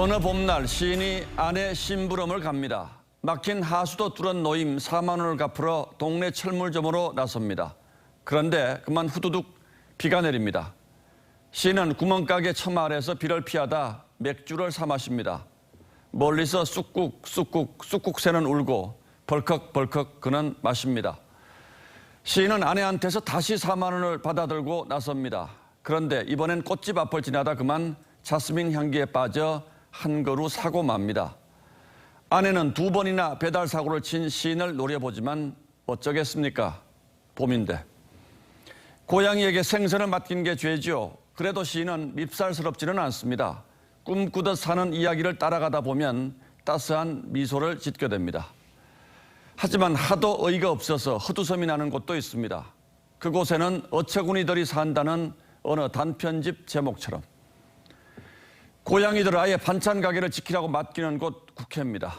어느 봄날 시인이 아내 심부름을 갑니다. 막힌 하수도 뚫은 노임 4만 원을 갚으러 동네 철물점으로 나섭니다. 그런데 그만 후두둑 비가 내립니다. 시인은 구멍가게 처마 아래서 비를 피하다 맥주를 사 마십니다. 멀리서 쑥국 쑥국 쑥국 새는 울고 벌컥벌컥 그는 마십니다. 시인은 아내한테서 다시 4만 원을 받아들고 나섭니다. 그런데 이번엔 꽃집 앞을 지나다 그만 자스민 향기에 빠져 한 그루 사고 맙니다. 아내는 2번이나 배달 사고를 친 시인을 노려보지만 어쩌겠습니까? 봄인데. 고양이에게 생선을 맡긴 게 죄지요. 그래도 시인은 밉살스럽지는 않습니다. 꿈꾸듯 사는 이야기를 따라가다 보면 따스한 미소를 짓게 됩니다. 하지만 하도 어이가 없어서 헛웃음이 나는 곳도 있습니다. 그곳에는 어처구니들이 산다는 어느 단편집 제목처럼. 고양이들 아예 반찬 가게를 지키라고 맡기는 곳 국회입니다.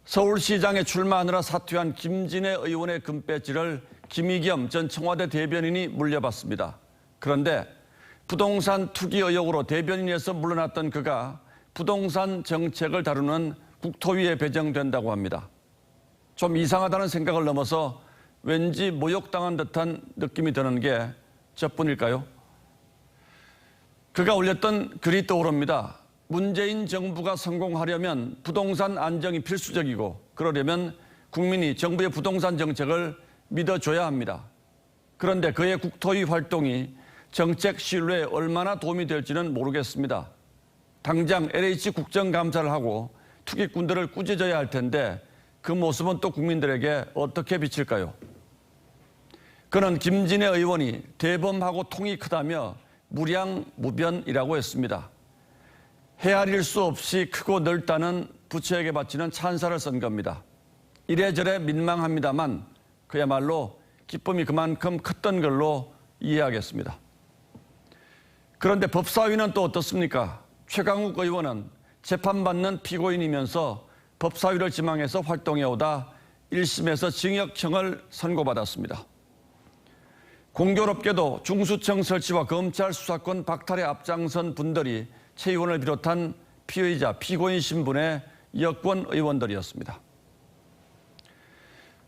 서울시장에 출마하느라 사퇴한 김진애 의원의 금배지를 김의겸 전 청와대 대변인이 물려받습니다. 그런데 부동산 투기 의혹으로 대변인에서 물러났던 그가 부동산 정책을 다루는 국토위에 배정된다고 합니다. 좀 이상하다는 생각을 넘어서 왠지 모욕당한 듯한 느낌이 드는 게 저뿐일까요? 그가 올렸던 글이 떠오릅니다. 문재인 정부가 성공하려면 부동산 안정이 필수적이고 그러려면 국민이 정부의 부동산 정책을 믿어줘야 합니다. 그런데 그의 국토위 활동이 정책 신뢰에 얼마나 도움이 될지는 모르겠습니다. 당장 LH 국정감사를 하고 투기꾼들을 꾸짖어야 할 텐데 그 모습은 또 국민들에게 어떻게 비칠까요? 그는 김진애 의원이 대범하고 통이 크다며 무량무변이라고 했습니다. 헤아릴 수 없이 크고 넓다는 부처에게 바치는 찬사를 쓴 겁니다. 이래저래 민망합니다만 그야말로 기쁨이 그만큼 컸던 걸로 이해하겠습니다. 그런데 법사위는 또 어떻습니까? 최강욱 의원은 재판받는 피고인이면서 법사위를 지망해서 활동해오다 1심에서 징역형을 선고받았습니다. 공교롭게도 중수청 설치와 검찰 수사권 박탈에 앞장선 분들이 최 의원을 비롯한 피의자, 피고인 신분의 여권 의원들이었습니다.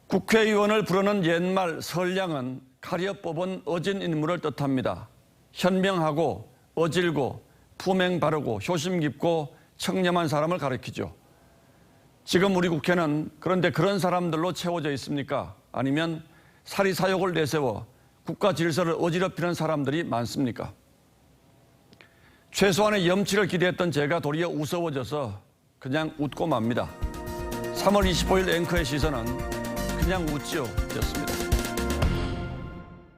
국회의원을 부르는 옛말 설량은 가려 뽑은 어진 인물을 뜻합니다. 현명하고 어질고 품행 바르고 효심 깊고 청렴한 사람을 가리키죠. 지금 우리 국회는 그런데 그런 사람들로 채워져 있습니까? 아니면 사리사욕을 내세워 국가 질서를 어지럽히는 사람들이 많습니까? 최소한의 염치를 기대했던 제가 도리어 우스워져서 그냥 웃고 맙니다. 3월 25일 앵커의 시선은 그냥 웃지요 였습니다.